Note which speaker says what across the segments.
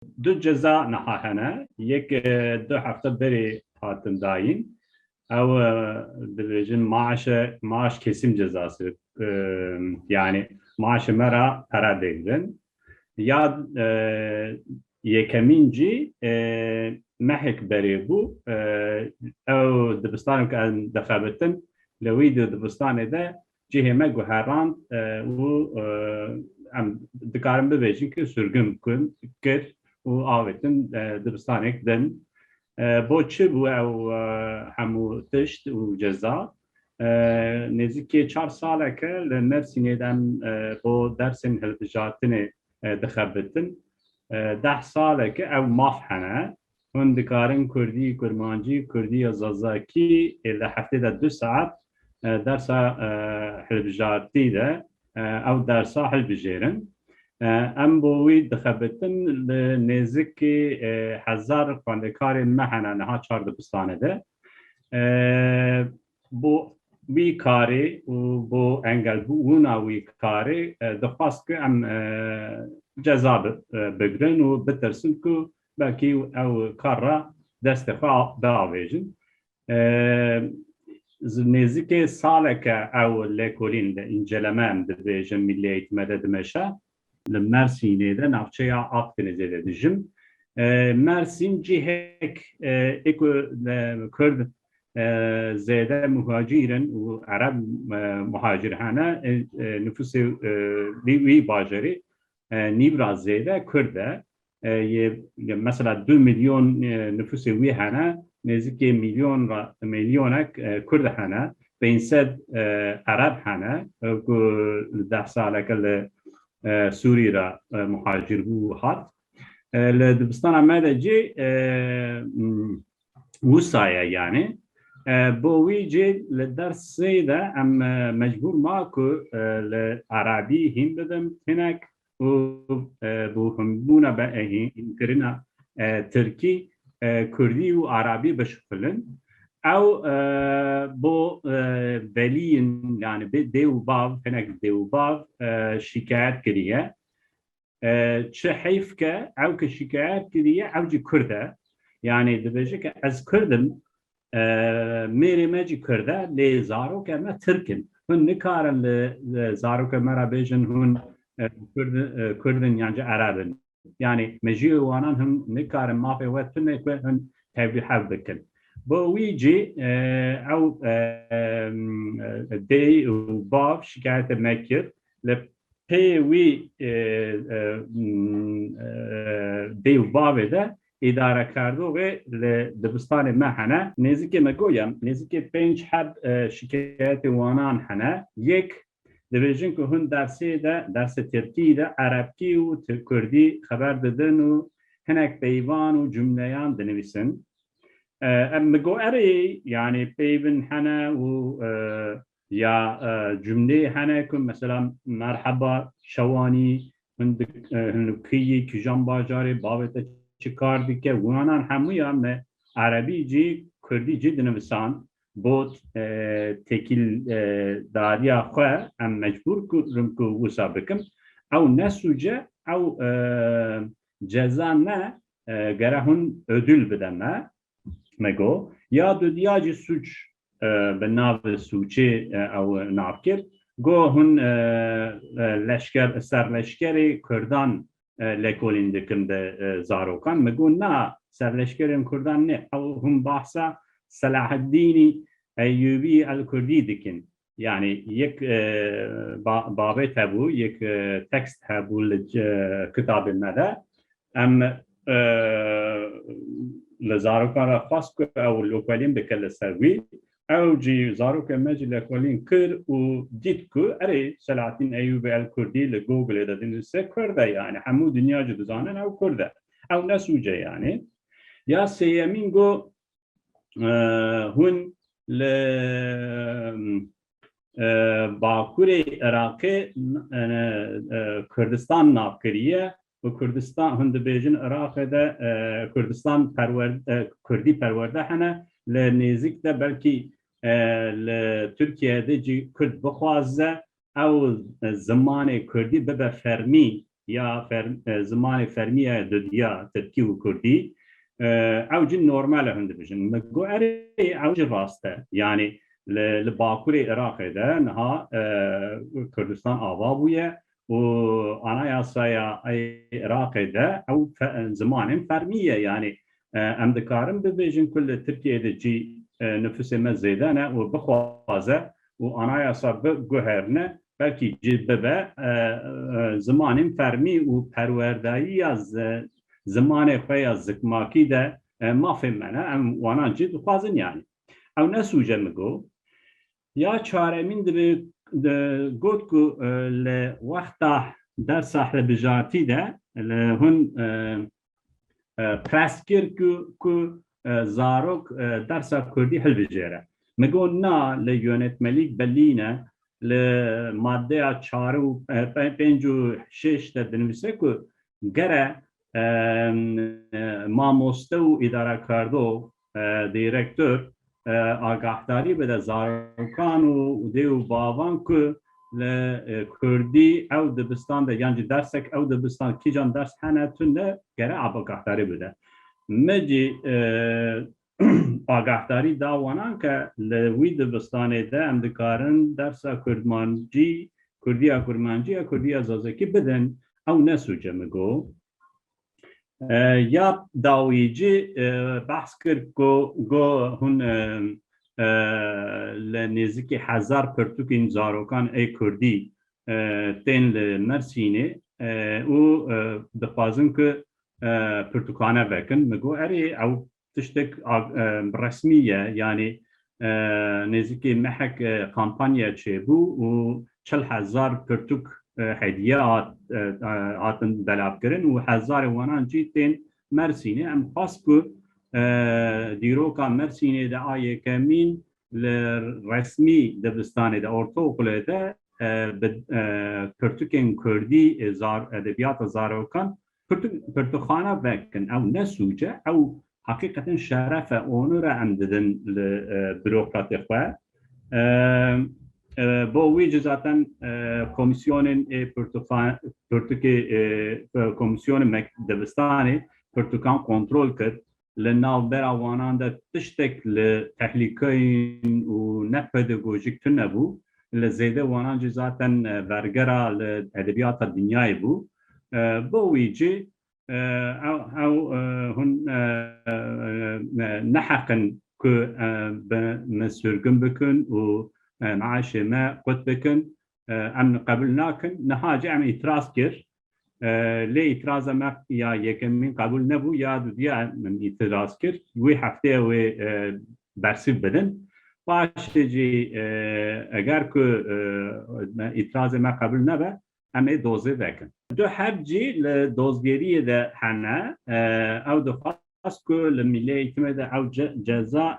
Speaker 1: دو جزاء نحاهنا يك دو هفته بري هاتن داين او دبيجن maaş kesim cezası yani maaşı mera para değilin ya yekeminci mehek beri bu او دبستان كان دخابتن لويدو دبستان ده ciheme guheran و ام دکارم ببیشین که سرگم کن کر و آویتن دبستانک دن بو چه بو او همو تشت و جزا نزدیکی 4 ساله که لمرسینه دم بو درسن هلبجاتن دخابتن 10 ساله که او مافحنه هون دکارن کردی کرمانجی کردی زازاکی لحفته ده 2 ساعت درس هلبجاتی ده او درسا هلبجیرن ام بوی دخبتن نزدیکی 1000 خواندکار مهنه نها 4 دبستانه ده بو وی کاری و بو انگل بو اونا وی کاری دخواست که ام جزا بگرن و بترسن که بلکی او کار را دست خواه باویجن نزدیک ساله که او لکولین ده اینجلمه ام دبیجن ملی اعتماد دمشه لمرسینه ده نفچه یا آقتنزه ده دجم مرسین جیهک اکو کرد زیده مهاجرن و عرب مهاجرهانه نفوس وی باجری نیبرا زیده کرده مثلا 2 میلیون نفوس وی هنه نزدیک میلیونک کرد هنه به این صد عرب هنه که 10 ساله که سوری را مهاجر بو هات لدبستان آمده جی وسایه یعنی بوی جی لدرسی ده ام مجبور ما که لعربی هم بدم هنک و بو هم بونا به این کرنا ترکی کردی و عربی بشکلن او بو بلین یعنی به دیو باو هنک دیو باو شکایت کریه چه حیف که او که شکایت کریه او جی کرده یعنی دبیجه که از کردم میری مجی کرده لی زارو که ما ترکن هن نکارن زارو که مرا بیجن هن کردن یعنی عربن yani mecii wanan hum nikarin mafi wetne ko hun tabi habken bo wiji au dey bab şikayet mekir le pe wi dey babede idare kardo ve le dibistan mahana nezike megoyam nezike 5 hab şikayet wanan hana yek دبیجن که هن درس ترکی ده عربی و کردی خبر دادن و هنک پیوان و جملهان دنویسن اما گو اری یعنی پیون هنه و یا جمله هنه که مثلا مرحبا شوانی هنوکی کجان باجاری بابت چه کار دیگه ونان هموی هم عربی جی کردی جی دنویسان بود تکیل داریا خواه ام مجبور کرم که وسا بکم او نسوجه او جزا نه گره هون ödül بدمه مگو یا دو دیاجی سوچ به ناو سوچه او نافکر گو هون سر لشکری کردان لکولین دکم ده زاروکان مگو نه سر لشکرین کردان نه او هم بحثا صلاح الدینی ایوبی الکردی دکن یعنی یک بابت هبو یک تکست هبو کتاب مده ام لزاروکان را خواست که او لوکالین بکل سروی او جی زاروک مجی لوکالین کر و دید که اره صلاح الدین ایوبی الکردی لگوگل دادین سه کرده یعنی همو دنیا جو دزانن او کرده او نسوجه یعنی یا سیمین گو هون ل باکور عراقی کردستان نافکریه و کردستان هند بیجن عراق ده کردستان کردی پرورده هنه لنزیک ده بلکی لترکیه ده جی کرد بخوازه او زمان کردی ببه فرمی یا زمان فرمیه دودیا ترکی و کردی او جن نورمال هند بجن مگو اره او جن راسته یعنی لباکور عراق ده نها کردستان آوا بویه و آنا یاسایا عراق ده او زمان فرمیه یعنی ام دکارم ببیجن کل ترکیه ده جی نفس ما زیدانه و بخوازه و آنا یاسا بگوهرنه بلکی جی ببه زمان فرمی و پروردایی از زمان خوی از زکماکی ده ما فهمنه ام وانا جد خوازن یعنی او نسوجه مگو یا چارمین ده گوت کو لوقتا در ساحل بجارتی ده هون پرسکر کو زاروک درسا کردی حل بجیره مگو نا لیونتملیک بلینه لماده 4 و 5 و 6 ده دنویسه که گره ماموسته و اداره کردو دیرکتور آگاهداری بده زاروکان و دیو باوان که کردی او دبستان ده یعنی درسک او دبستان کی جان درس هنه تونه گره آگاهداری بده مجی آگاهداری داوانان که لوی دبستان ده ام دکارن درس کردمانجی کردیا کرمانجی یا کردیا زازکی بدن او نسوجه مگو یا داویجی بحث کرد گو هون لنزیکی 1000 پرتوکین زاروکان ای کردی تین لمرسینه او دخوازن که پرتوکانه وکن مگو اری او تشتك رسمية يعني نزيكي محك كامبانيا تشيبو و 40,000 برتوك هديات عاتن دلاب كرن و 1000 وانان جيتين مرسيني ام خاصكو ديروكا مرسيني دا آيه كمين لرسمي دبستاني دا اورتوقل دا برتوكين كردي ادبيات زاروكان برتوخانه وكن او نسوجه او حقیقتا شرف اونو را عمددن بروکرات خواه با وی جزاتن کمیسیون کمیسیون دبستانی پرتوکان کنترل کرد لناو براوانان دا تشتک لتحلیکین و نپدگوژیک تن نبو لزیده وانان جزاتن ورگرا لادبیات دنیای بو با وی جی او هن نحقن که مسرگم بکن و معاش ما قد بکن ام قبل ناکن نهاجه ام اعتراض کر لی اعتراض ما یا یکمین قبول نبو یا دودیا من اعتراض کر وی هفته و برسیب بدن باشه جی اگر که اعتراض ما قبول نبه ام دوزه وکن دو حبجي لدوزگیری ده هنه او دو خاص که لمیلی ده او جزا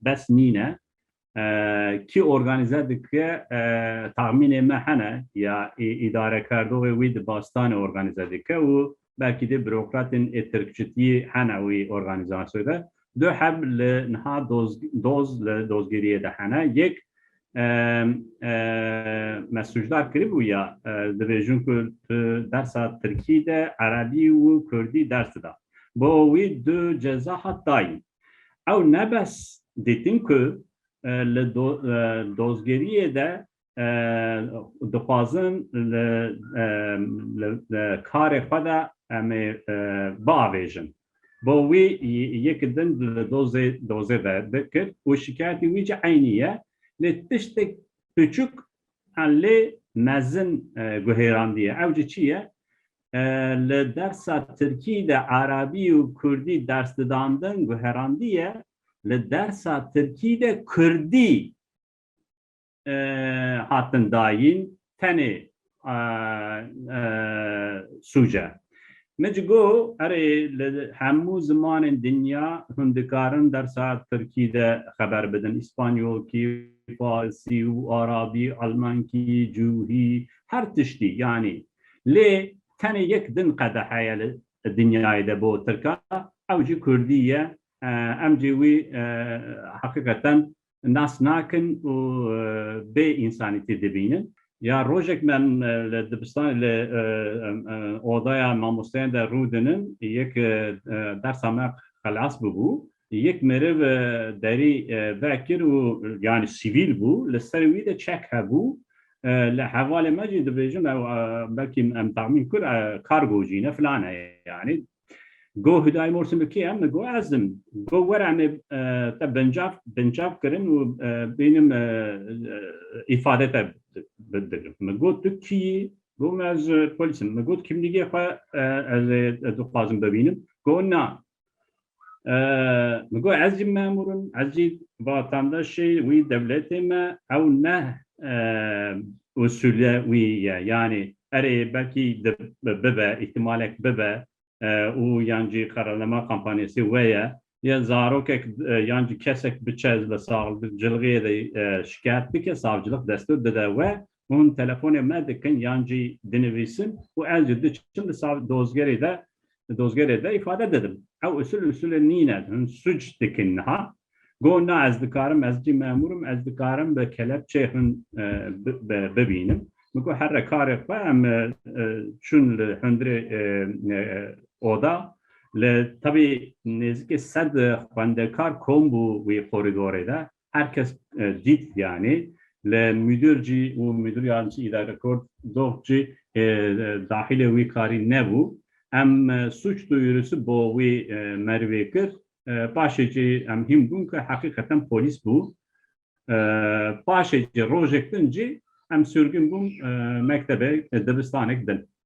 Speaker 1: بس نینه کی ارگانیزه ده که تغمین ما هنه یا اداره کرده وی ده باستان ارگانیزه ده که و بلکه ده بروکراتین اترکچتی هنه وی ارگانیزاسیون ده دو حب لنها دوزگیری ده هنه یک مسجدار کریبو یا دویژن که درس ترکی ده عربی و کردی درس ده با وی دو جزا حتی او نبس دیتین که لدوزگیری ده دخوازن کار خود با آویژن با وی یک دن دوزه ده کرد و شکایتی وی جا عینیه لتشتك تشك على مزن جهيراندية أو جيشية لدرس تركي ده عربي وكردي درس داندن جهيراندية لدرس تركي ده كردي هاتن داين تاني سوجة مجگو اره همو زمان دنیا هندکارن در ساعت ترکی ده خبر بدن اسپانیول کی فارسی و عربی آلمان کی جوهی هر تشتی یعنی لی تنی یک دن قده حیال دنیای ده بو ترکا او جی کردیه ام جیوی حقیقتا ناس ناکن و به انسانیتی دبینن Ya rojek men li dibistan li odaya mamosteyên de rûdinin yek dersa me xelas bibû. Yek meriv derî vekir û yani sivîl bû. Li ser wî de çek hebû. Li hevalê me jî dibêjim belkî em tahmîn kir kargo jî ne filan heye yani. Go hidayê morsimekî em go ezim. Go were em te bincav kirin û bênim îfade te bidirim. Me got tu kî? Go me ez polîsim. Me got kimlîgê xwe ez dixwazim bibînim. Go na. Me got ez jî memurim, ez jî vatandaşê wî devletê me ew ne usule wî ye. Yani erê belkî bibe, ihtimalek bibe û yan jî xerelema kampanyasê we ye. Ya zarokek yan jî kesek biçe li savcılığê de şikayet bike, savcılık destur dide we hûn telefonê me dikin yan jî dinivîsin û ez jî diçim li dozgerê de ifade dedim. Ew usulê nîne, hûn suç dikin niha. Go na ez dikarim, ez jî memurim, ez dikarim bi kelepçe hûn bibînim. Me got her karê xwe em çûn li hundirê oda. Tabii nêzîkî sed xwendekar kom bû wî koridorê de. Herkes dît yani. Le müdür jî û müdür yardımcısı îdarekar doh jî dahilê wî karî nebû. Em suç duyurusu bo wî merivê kir. Paşê jî em hîn bûn ki heqîqeten polîs bû. Paşê jî rojek din jî em sürgün bûn mektebê dibistanek din.